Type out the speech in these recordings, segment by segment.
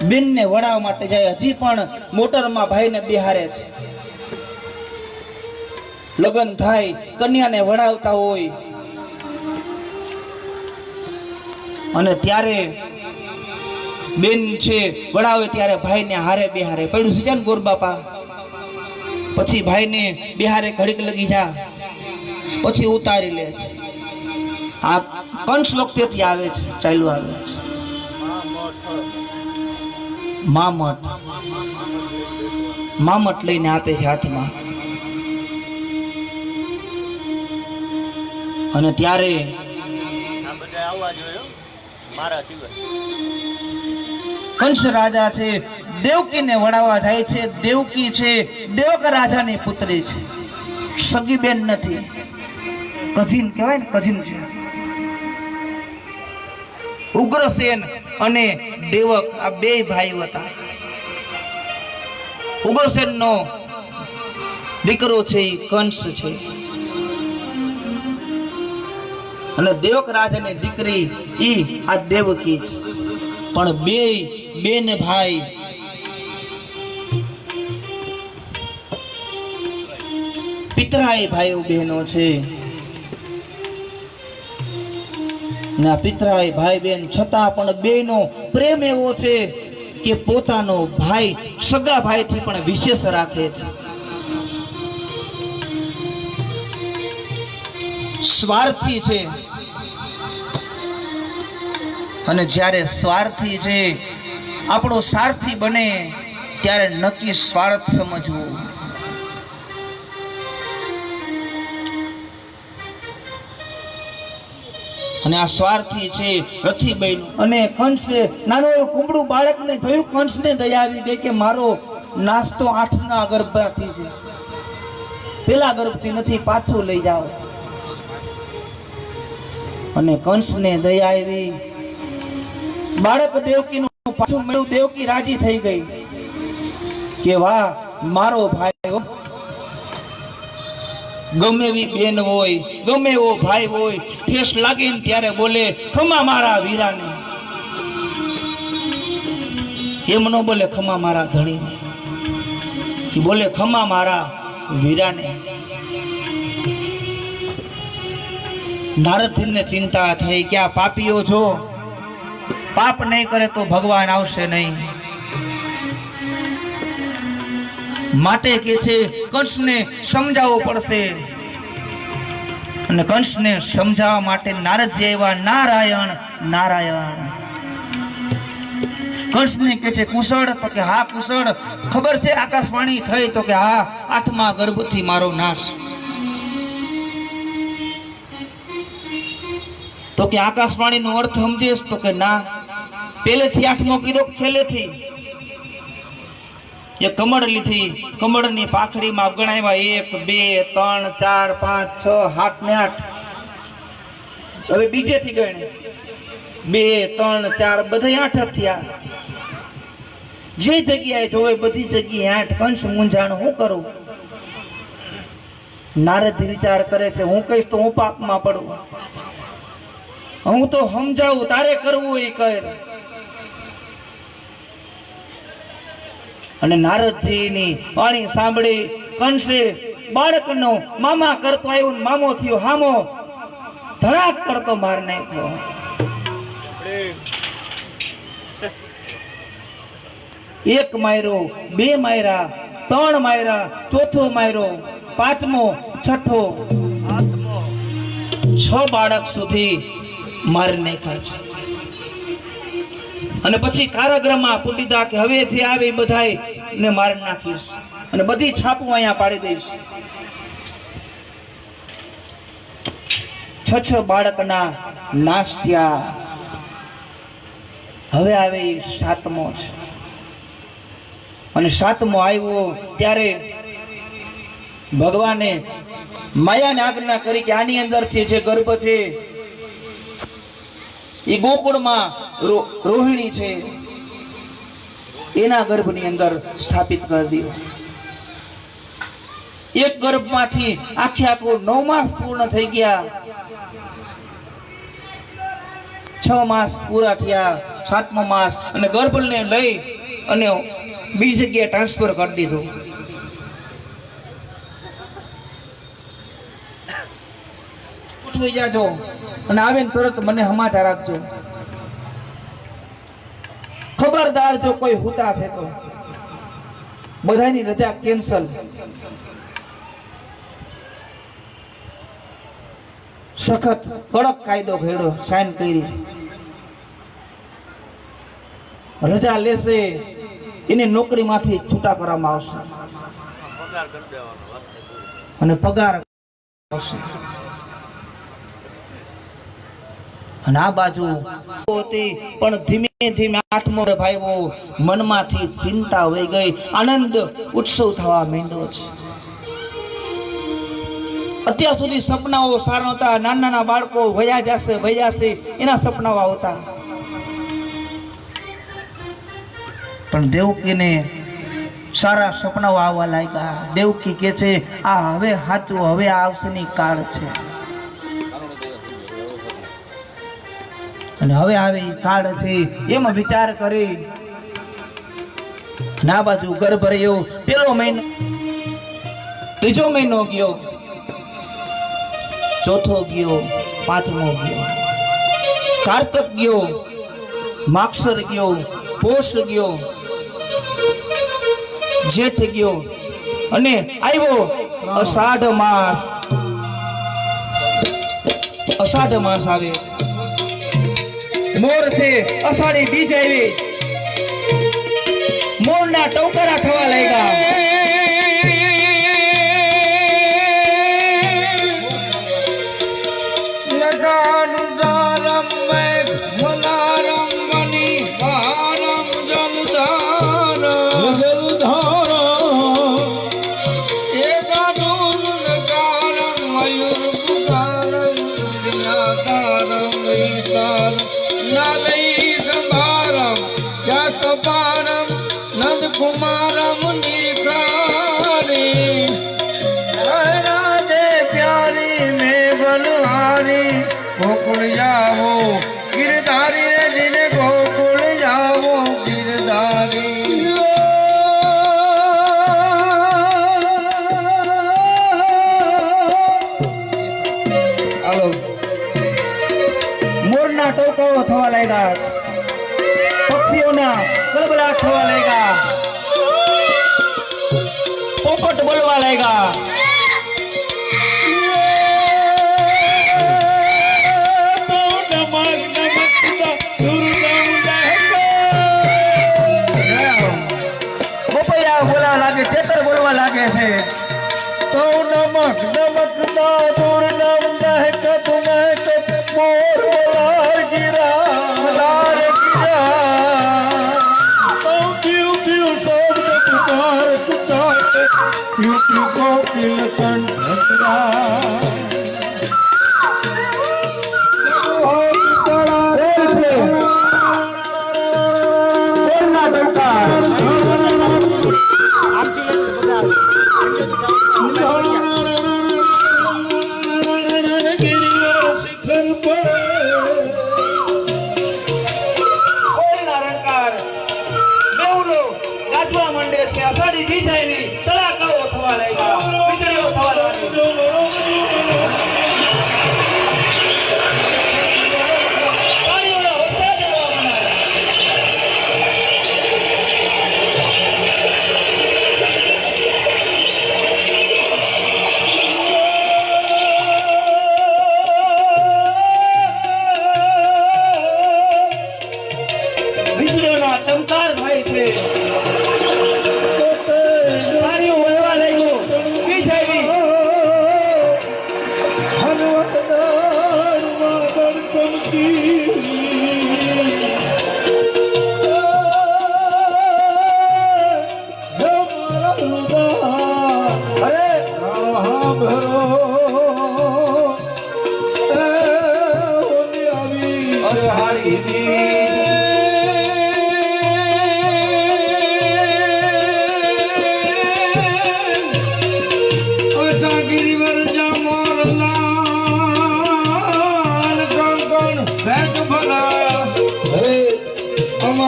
બેન ને વડાવવા માટે જાય, હજી પણ મોટરમાં ભાઈને બિહારે છે. લગ્ન થાય, કન્યાને વડાવતા હોય અને ત્યારે બેન છે વડાવે ત્યારે ભાઈને હારે બિહારે પડ્યું છે ને ગોરબાપા. પછી ભાઈને બિહારે ઘડીક લગી જા, પછી ઉતારી લે છે. આ કંસ વખતેથી આવે છે, ચાલ્યું આવે છે. મામટ લઈને આપે છે હાથમાં. અને ત્યારે કંસ રાજા છે દેવકીને વડાવવા જાય છે. દેવકી છે દેવક રાજાની પુત્રી છે, સગી બેન નથી, કજીન કહેવાય ને, કજીન છે. ઉગ્રસેન અને દેવક આ બે ભાઈ હતા. ઉગ્રસેન નો દીકરો છે એ કંસ છે અને દેવક રાજાની દીકરી ઈ આ દેવકી છે. પણ બે ને ભાઈ પિતરાય ભાઈઓ બહેનો છે. ના પિતરાય ભાઈ બહેન છતાં પણ બેનો પ્રેમ એવો છે કે પોતાનો ભાઈ સગા ભાઈથી પણ વિશેષ રાખે છે. સ્વાર્થી છે અને જ્યારે સ્વાર્થી છે આપણો સારથી બને ત્યારે નક્કી સ્વાર્થ સમજવો. અને આ સ્વાર્થી છે રથીબાઈ. અને કંસે નાનું એવું કુંબળું બાળકને જોયું, કંસને દયા આવી ગઈ કે મારો નાસ્તો 8ના ગર્ભથી છે, પેલા ગર્ભથી નથી, પાછું લઈ જાઓ. અને કંસને દયા આવી, બાળક દેવકીનું પાછું મળ્યું. દેવકી રાજી થઈ ગઈ કે વાહ મારો ભાઈ, ગમે એવી બેન હોય, ગમે એવો ભાઈ હોય, ઠેસ લાગે ને ત્યારે બોલે ખમા મારા વીરાને. એમ ન બોલે ખમા મારા ધણીને, બોલે ખમા મારા વીરાને. નારદને ચિંતા થઈ કે આ પાપીઓ જો પાપ નહીં કરે તો ભગવાન આવશે નહીં. માટે કે છે કંસને સમજાવવો પડશે. અને કંસને સમજાવવા માટે નારદજી આવ્યા. નારાયણ નારાયણ. કંસને કે છે કુશળ? તો કે હા કુશળ. ખબર છે આકાશવાણી થઈ? તો કે હા, 8મા ગર્ભથી મારો નાશ. તો કે આકાશવાણી નો અર્થ સમજીશ? તો કે ના, પહેલેથી 8મો કીધો, છેલ્લેથી. એ કમળ લીધી, કમળની પાખડીમાં ગણાવ્યા 1 2 3 4 5 6 7 ને 8. હવે બીજેથી ગણે 2 3 4 બધા 8 થયા. જે જગ્યાએ જોવે બધી જગ્યાએ 8. કંસ મૂંઝાણો, હું કરું? નારદ વિચાર કરે છે હું કહીશ તો હું પાપમાં પડું, હું તો સમજાવું, તારે કરવું એ કર. અને નારદજીની વાણી સાંભળી કંસે બાળકનો મામા કરતો આવ્યો, મામો થયો હામો, ધડાક કરતો માર નાખ્યો. એક માર્યો, 2 માર્યા, 3 માર્યા, ચોથો માર્યો, 5મો, 6થો, 6 બાળક સુધી મારી નાખ્યા છે. અને પછી કારાગૃહમાં પૂટી દીધા કે હવે જે આવે એ બધાય ને મારી નાખીશ અને બધી છાપું અહીંયા પાડી દઈશ. 6 બાળકના નાશ થયા. હવે આવે 7મો છે. અને 7મો આવ્યો ત્યારે ભગવાને માયાને આજ્ઞા કરી કે આની અંદરથી જે ગર્ભ છે એ ગોકુળમાં રોહિણી છે એના ગર્ભની અંદર સ્થાપિત કરી દીધો. એક ગર્ભમાંથી આખે આખું 9 માસ પૂર્ણ થઈ ગયા. 6 માસ પૂરા થયા, 7મો માસ અને ગર્ભને લઈ અને બીજી જગ્યાએ ટ્રાન્સફર કરી દીધું. ઉઠવી જાજો અને આવે ને તરત મને સમાચાર આપજો. ખબરદાર જો કોઈ હુતા છે તો બધાની રજા કેન્સલ. સખત કડક કાયદો ઘડ્યો, સાઈન કરી. રજા લેશે એને નોકરીમાંથી છૂટા કરવામાં આવશે અને પગાર આવશે. અને આ બાજુ હતી પણ ધીમે ધીમે 8મો ભાઈઓ મનમાંથી ચિંતા વહી ગઈ. આનંદ ઉત્સવ થવા માંડ્યો છે. અત્યાર સુધી સપનાઓ સારા હતા. નાના નાના બાળકો વયા જશે એના સપનાઓ આવતા. પણ દેવકીને સારા સપનાઓ આવવા લાગ્યા. દેવકી કે છે આ હવે સાચું, હવે આવશેની કાળ છે અને હવે આવે કાળ છે એમાં વિચાર કરી. ના બાજુ ગર્ભ રહ્યો. પેલો મહિનો, ત્રીજો મહિનો ગયો, ચોથો ગયો, 5મો ગયો, કાર્તક ગયો, માક્ષર ગયો, પોષ ગયો, જેઠ ગયો અને આવ્યો અષાઢ માસ. અષાઢ માસ આવે, મોર છે, અષાઢી બીજ આવી, મોરના ટોકરા થવા લાગ્યા. कुमारम निखारी राधे प्यारी में बनहारी गोकुल जाओ गिरधारी रे जिने गोकुल जाओ गिरधारी. મોરના ટોકાઓ થવા લાગ્યા, પક્ષીઓના કલબલાટ થવા લાગ્યા, પોપટ બોલવા લાગ્યા. પોપૈયા બોલવા લાગે, તેતર બોલવા લાગે છે. તો નમક નમકતા દુર્નમ દહકત મહકત મોર બોલાર ગિરા તો ક્યુ ક્યુ શબ્દ પુકાર પુકાર ક્યુ ક્યુ કોકિલ અષાઢી બીજ આવી, તડાકાઓ થવા લાગ્યા, વીજળીઓ થવા લાગી. વીજળીઓના ચમકાર થાય છે.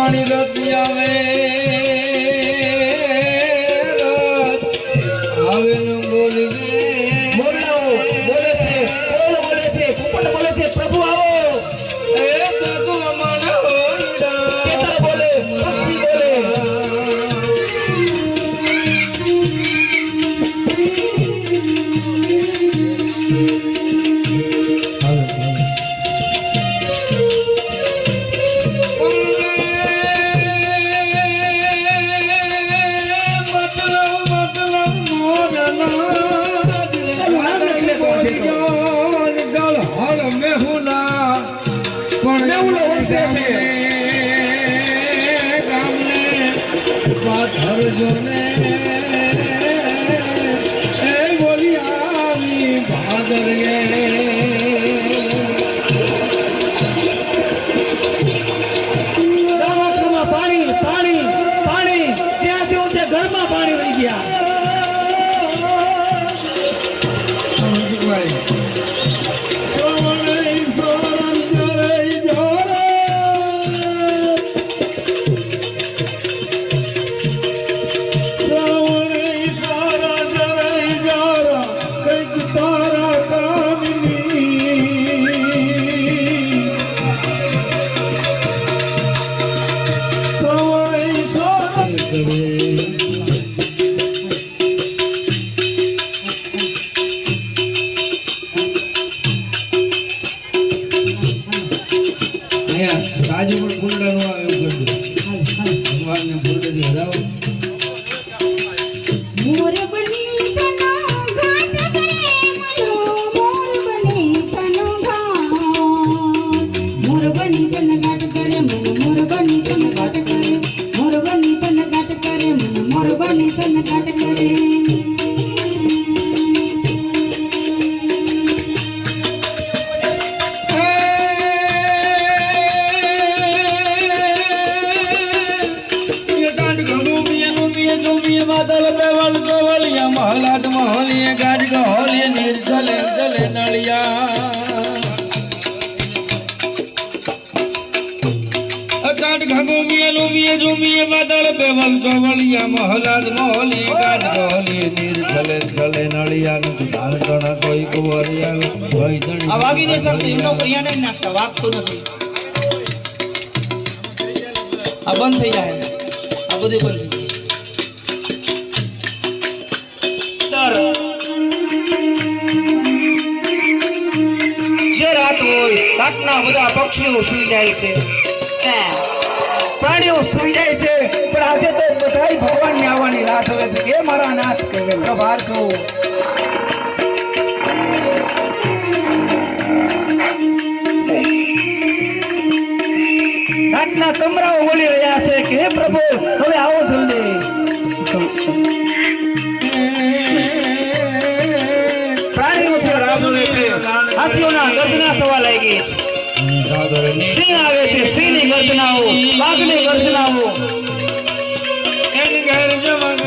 પાણી રતી આવે આવે ન બોલી બોલો બોલે છે કોણ બોલે છે પોપટ બોલે છે પ્રભુ આવો એ પ્રભુ અમારા હોઈડા કેતર બોલે પક્ષી બોલે આ બંધ થઈ જાય આ બધું બંધ જે રાત હોય રાતના બધા પક્ષીઓ સુઈ જાય છે પ્રાણીઓ સુઈ જાય છે પણ આજે તો બધાય ભગવાનની આવવાની રાત હવે છે કે મારા નાથ કહેવે પ્રભાર છો રાતના કમરાઓ બોલી રહ્યા છે કે હે પ્રભુ હવે આવો જલ્દી પ્રાણીઓ રાબોલે છે હાથીઓના ગર્જના થવા લાગી છે સિંહ આવે છે સિંહની ગર્જનાઓ વાઘની ગર્જનાઓ એની ગર્જના